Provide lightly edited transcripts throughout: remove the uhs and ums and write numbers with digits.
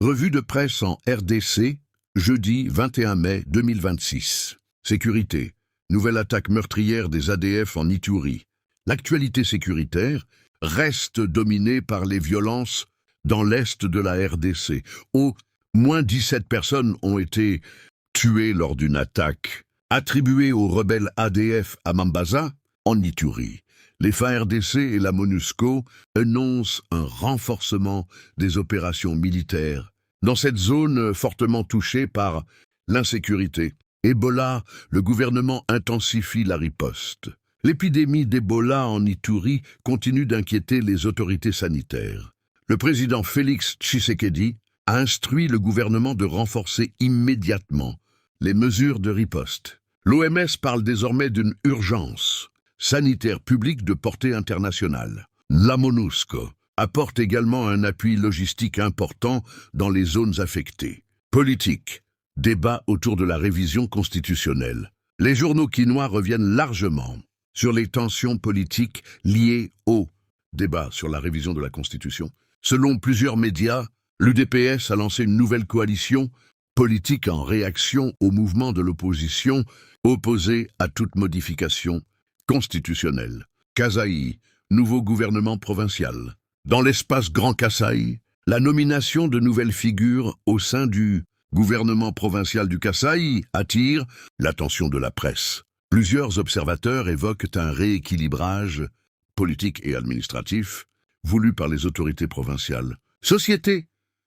Revue de presse en RDC, jeudi 21 mai 2026. Sécurité. Nouvelle attaque meurtrière des ADF en Ituri. L'actualité sécuritaire reste dominée par les violences dans l'est de la RDC. Au moins 17 personnes ont été tuées lors d'une attaque attribuée aux rebelles ADF à Mambasa, en Ituri. Les FARDC et la MONUSCO annoncent un renforcement des opérations militaires dans cette zone fortement touchée par l'insécurité. Ebola, le gouvernement intensifie la riposte. L'épidémie d'Ebola en Ituri continue d'inquiéter les autorités sanitaires. Le président Félix Tshisekedi a instruit le gouvernement de renforcer immédiatement les mesures de riposte. L'OMS parle désormais d'une urgence sanitaire publique de portée internationale. La MONUSCO apporte également un appui logistique important dans les zones affectées. Politique. Débat autour de la révision constitutionnelle. Les journaux quinois reviennent largement sur les tensions politiques liées au débat sur la révision de la Constitution. Selon plusieurs médias, l'UDPS a lancé une nouvelle coalition politique en réaction au mouvement de l'opposition opposé à toute modification constitutionnelle. Kasaï, nouveau gouvernement provincial. Dans l'espace Grand Kasaï, la nomination de nouvelles figures au sein du gouvernement provincial du Kasaï attire l'attention de la presse. Plusieurs observateurs évoquent un rééquilibrage politique et administratif voulu par les autorités provinciales. Société.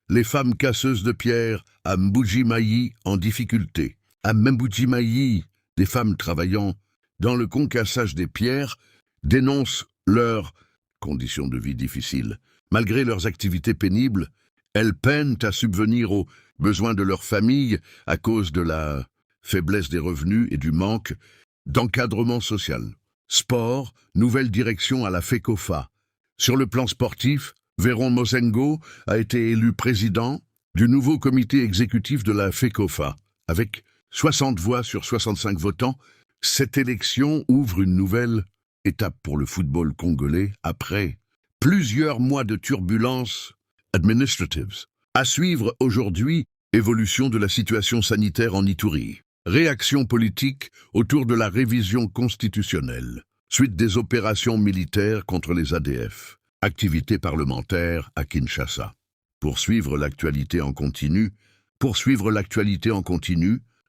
Les femmes casseuses de pierre à Mbuji-Mayi en difficulté. À Mbuji-Mayi, des femmes travaillant dans le concassage des pierres dénoncent leurs conditions de vie difficiles. Malgré leurs activités pénibles, elles peinent à subvenir aux besoins de leur famille à cause de la faiblesse des revenus et du manque d'encadrement social. Sport, nouvelle direction à la FECOFA. Sur le plan sportif, Véron Mosengo a été élu président du nouveau comité exécutif de la FECOFA. Avec 60 voix sur 65 votants, cette élection ouvre une nouvelle étape pour le football congolais après plusieurs mois de turbulences administratives. À suivre aujourd'hui, évolution de la situation sanitaire en Ituri. Réaction politique autour de la révision constitutionnelle. Suite des opérations militaires contre les ADF. Activité parlementaire à Kinshasa. Pour suivre l'actualité en continu,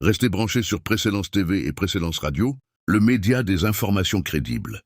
restez branchés sur Précédence TV et Précédence Radio, le média des informations crédibles.